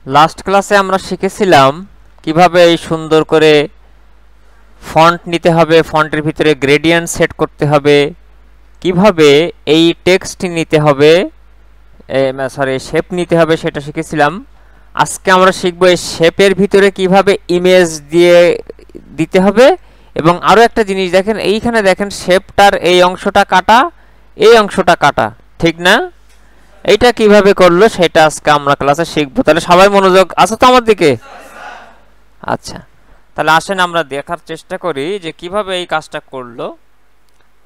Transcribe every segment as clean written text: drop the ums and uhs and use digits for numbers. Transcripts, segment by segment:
Last ক্লাসে আমরা শিখেছিলাম কিভাবে এই সুন্দর করে ফন্ট নিতে হবে, ফন্টের ভিতরে গ্রেডিয়েন্ট সেট করতে হবে, কিভাবে এই টেক্সট নিতে হবে, শেপ নিতে হবে, সেটা শিখেছিলাম। আজকে আমরা শিখব এই শেপের ভিতরে কিভাবে ইমেজ দিতে হবে। এবং আরও একটা জিনিস দেখেন, এইখানে দেখেন শেপটার এই অংশটা কাটা, এই অংশটা কাটা, ঠিক না? এইটা কিভাবে করলো সেটা আজকে আমরা ক্লাসে শিখবো। তাহলে সবাই মনোযোগ আছে তো আমার দিকে? আচ্ছা, তাহলে আসেন আমরা দেখার চেষ্টা করি যে কিভাবে এই কাজটা করলো।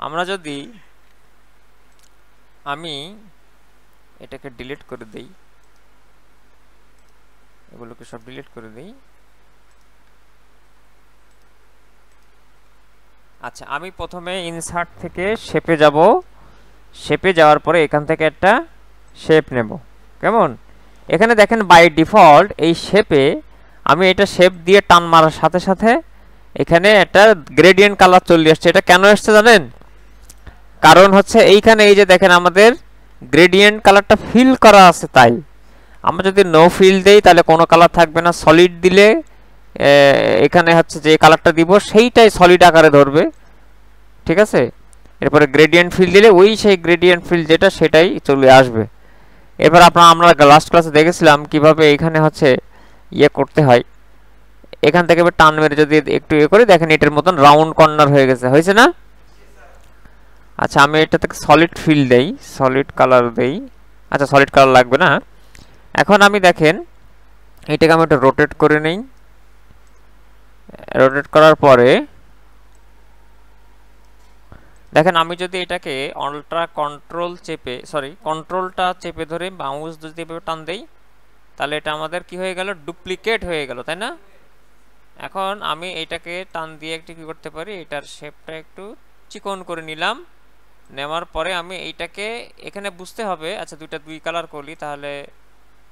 আমরা যদি আমি এটাকে ডিলিট করে দেই, এগুলোকে সব ডিলিট করে দেই। আচ্ছা, আমি প্রথমে ইনসার্ট থেকে শেপে যাব। শেপে যাওয়ার পরে এখান থেকে একটা শেপ নেব। কেমন? এখানে দেখেন বাই ডিফল্ট এই শেপে আমি এটা শেপ দিয়ে টান মারার সাথে সাথে এখানে একটা গ্রেডিয়েন্ট কালার চলে আসছে। এটা কেন আসছে জানেন? কারণ হচ্ছে এইখানে এই যে দেখেন আমাদের গ্রেডিয়েন্ট কালারটা ফিল করা আছে, তাই আমরা যদি নো ফিল দেই তাহলে কোনো কালার থাকবে না। সলিড দিলে এখানে হচ্ছে যে কালারটা দিব সেইটাই সলিড আকারে ধরবে, ঠিক আছে? এরপরে গ্রেডিয়েন্ট ফিল দিলে ওই সেই গ্রেডিয়েন্ট ফিল যেটা সেটাই চলে আসবে। এবার আমরা লাস্ট ক্লাসে দেখেছিলাম কিভাবে এখানে হচ্ছে ইয়ে করতে হয়। এখান থেকে টান মেরে যদি একটু ইয়ে করি, দেখেন এটার মতন রাউন্ড কর্নার হয়ে গেছে, হয়েছে না? আচ্ছা, আমি এটা থেকে সলিড ফিল দেই, সলিড কালার দেই। আচ্ছা, সলিড কালার লাগবে না। এখন আমি দেখেন এটাকে আমি একটু রোটেট করে নেই। রোটেট করার পরে দেখেন আমি যদি এটাকে কন্ট্রোলটা চেপে ধরে মাউস যদি এভাবে টান দেই তাহলে এটা আমাদের কি হয়ে গেল? ডুপ্লিকেট হয়ে গেল, তাই না? এখন আমি এটাকে টান দিয়ে একটু কি করতে পারি, এটার শেপটা একটু চিকন করে নিলাম। নেওয়ার পরে আমি এইটাকে এখানে বুঝতে হবে। আচ্ছা, দুই কালার করলি তাহলে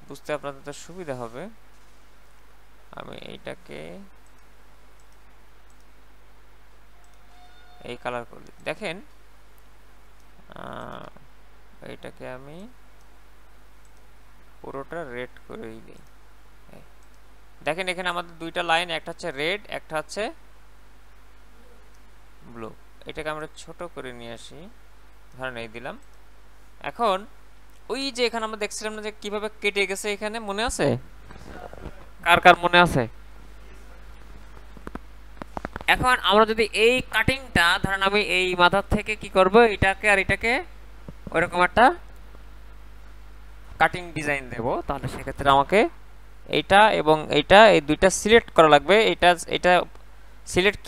বুঝতে আপনাদের সুবিধা হবে। আমি এইটাকে এই কালার করলি, দেখেন এইটাকে আমি পুরোটা রেড করেই দিই। দেখেন এখানে আমাদের দুইটা লাইন, একটা হচ্ছে রেড, একটা হচ্ছে ব্লু। এটাকে আমরা ছোট করে নিয়ে আসি, ধরেন এই দিলাম। এখন ওই যে এখানে আমরা দেখছিলাম না যে কিভাবে কেটে গেছে, এখানে মনে আছে? কার কার মনে আছে? এখন আমরা যদি এই কাটিংটা ধরেন আমি এই মাথার থেকে কি করব, এটাকে আর এটাকে ওইরকম একটা কাটিং ডিজাইন দেব, তাহলে সেক্ষেত্রে আমাকে এইটা এবং এইটা এই দুইটা সিলেক্ট করা লাগবে। এটা সিলেক্ট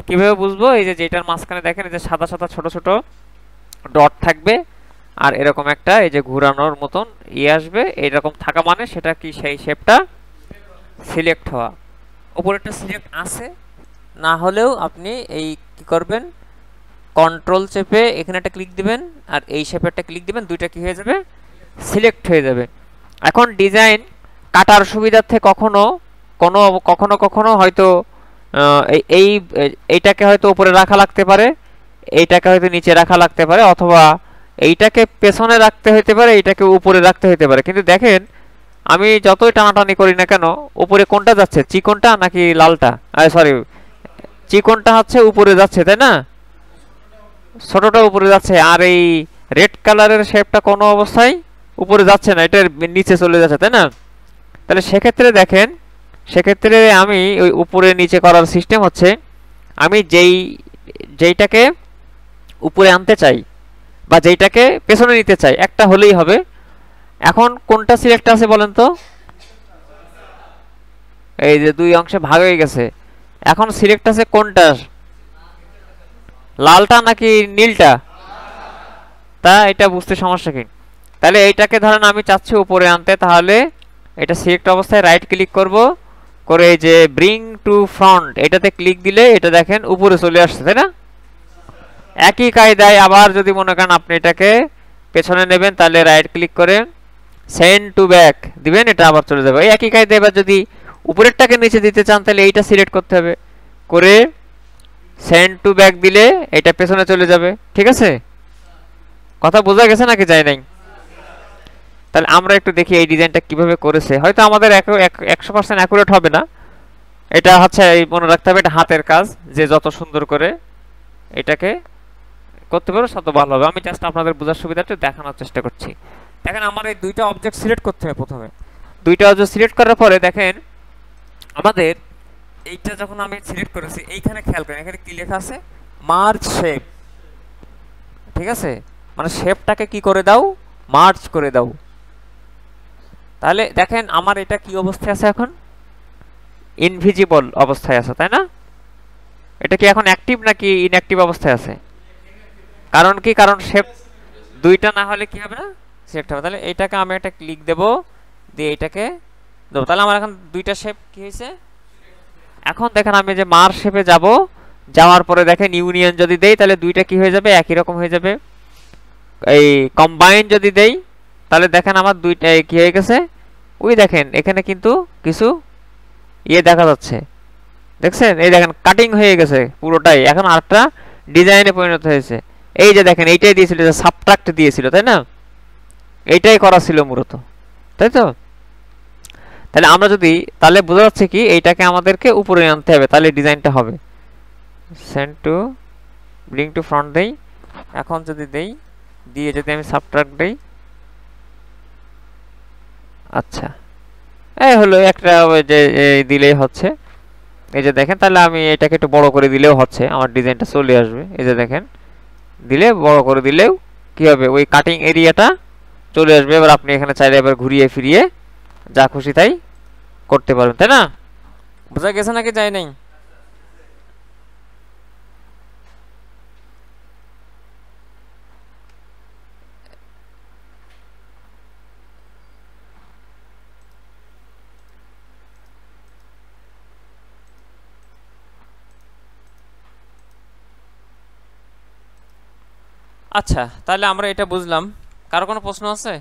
কিভাবে বুঝবো? এই যে যেটার মাঝখানে দেখেন এই যে সাদা সাদা ছোট ছোট ডট থাকবে আর এরকম একটা এই যে ঘোরানোর মতন ইয়ে আসবে, এইরকম থাকা মানে সেটা কি সেই শেপটা সিলেক্ট হওয়া। উপরেরটা সিলেক্ট আছে, না হলেও আপনি এই কি করবেন, কন্ট্রোল চেপে এখানে একটা ক্লিক দিবেন আর এই শেপেরটা ক্লিক দিবেন, দুইটা কি হয়ে যাবে? সিলেক্ট হয়ে যাবে। এখন ডিজাইন কাটার সুবিধার্থে কখনো কখনো হয়তো এইটাকে হয়তো উপরে রাখা লাগতে পারে, এইটাকে হয়তো নিচে রাখা লাগতে পারে, অথবা এইটাকে পেছনে রাখতে হইতে পারে, এইটাকে উপরে রাখতে হইতে পারে। কিন্তু দেখেন আমি যতই টানাটানি করি না কেন, উপরে কোনটা যাচ্ছে, চিকনটা নাকি লালটা? চিকনটা হচ্ছে উপরে যাচ্ছে, তাই না? ছোটটা উপরে যাচ্ছে, আর এই রেড কালারের শেপটা কোনো অবস্থায় উপরে যাচ্ছে না, এটা নিচে চলে যাচ্ছে, তাই না? তাহলে সেক্ষেত্রে দেখেন, সেক্ষেত্রে আমি ওই উপরে নিচে করার সিস্টেম হচ্ছে, আমি যেইটাকে উপরে আনতে চাই বা যেইটাকে পেছনে নিতে চাই একটা হলেই হবে। এখন কোনটা সিলেক্ট আছে বলেন তো? এই যে দুই অংশে ভাগ হয়ে গেছে, এখন সিলেক্ট আছে কোনটা, লালটা নাকি নীলটা? তা এটা বুঝতে সমস্যা কি? তাহলে এইটাকে ধরেন আমি চাচ্ছি উপরে আনতে, তাহলে এটা সিলেক্ট অবস্থায় রাইট ক্লিক করব, করে এই যে ব্রিং টু ফ্রন্ট এটাতে ক্লিক দিলে এটা দেখেন উপরে চলে আসছে, তাই না? একই কায়দায় আবার যদি মনে করেন আপনি এটাকে পেছনে নেবেন, তাহলে রাইট ক্লিক করে সেন্ড টু ব্যাক দিবেন, এটা আবার চলে যাবে। এই একই কায়দায় এবার যদি উপরেরটাকে নিচে দিতে চান তাহলে এইটা সিলেক্ট করতে হবে, করে সেন্ড টু ব্যাক দিলে এটা পেছনে চলে যাবে, ঠিক আছে? কথা বোঝা গেছে নাকি যায় নাই? তাহলে আমরা একটু দেখি এই ডিজাইনটা কিভাবে করেছে। হয়তো আমাদের 100% অ্যাকুরেট হবে না, এটা হচ্ছে এই মনে রাখতে হবে এটা হাতের কাজ, যে যত সুন্দর করে এটাকে করতে পারো তত ভালো হবে। আমি জাস্ট আপনাদের বোঝার সুবিধাটা দেখানোর চেষ্টা করছি। দেখেন আমার এই দুইটা অবজেক্ট সিলেক্ট করতে হবে। প্রথমে দুইটা অবজেক্ট সিলেক্ট করার পরে দেখেন আমাদের এইটা যখন আমি সিলেক্ট করেছি এইখানে খেয়াল করেন এখানে কি লেখা আছে, মার্জ শেপ। ঠিক আছে, মানে শেপটাকে কি করে দাও, মার্জ করে দাও। তাহলে দেখেন আমার এটা কি অবস্থায় আছে, এখন ইনভিজিবল অবস্থায় আছে, তাই না? এটা কি এখন অ্যাক্টিভ নাকি ইনঅ্যাক্টিভ অবস্থায় আছে? কারণ কি, কারণ শেপ দুইটা না হলে কি হবে না, সিলেক্ট হবে। তাহলে এইটাকে আমি একটা ক্লিক দেব, দিয়ে এইটাকে দেবো, তাহলে আমার এখন দুইটা শেপ কি হয়েছে। এখন দেখেন আমি যে মার শেপে যাব, যাওয়ার পরে দেখেন ইউনিয়ন যদি দেই তাহলে দুইটা কি হয়ে যাবে, একই রকম হয়ে যাবে। এই কম্বাইন যদি দেই তাহলে দেখেন আমার দুইটা কি হয়ে গেছে, ওই দেখেন এখানে কিন্তু কিছু ইয়ে দেখা যাচ্ছে, দেখছেন? এই দেখেন কাটিং হয়ে গেছে পুরোটাই, এখন আরেকটা ডিজাইনে পরিণত হয়েছে। এই যে দেখেন এইটাই দিয়েছিল, যে সাবট্রাক্ট দিয়েছিল, তাই না? এইটাই করা ছিল মূলত, তাই তো? তাহলে আমরা যদি, তাহলে বোঝা যাচ্ছে কি এইটাকে আমাদেরকে উপরে আনতে হবে, তাহলে ডিজাইনটা হবে। Send to bring to front দেই, এখন যদি দেই, দিয়ে যদি আমি সাবট্রাক্ট দেই, আচ্ছা এই হলো একটা, যে দিলেই হচ্ছে। এই যে দেখেন, তাহলে আমি এটাকে একটু বড় করে দিলেও হচ্ছে, আমার ডিজাইনটা চলে আসবে। এই যে দেখেন দিলে, বড় করে দিলেও কি হবে, ওই কাটিং এরিয়াটা চলে আসবে। এবার আপনি এখানে চাইলে এবার ঘুরিয়ে ফিরিয়ে যা খুশি তাই করতে পারবেন, তাই না? বোঝা গেছে নাকি যায় নাই? আচ্ছা, তাহলে আমরা এটা বুঝলাম। কারো কোনো প্রশ্ন আছে?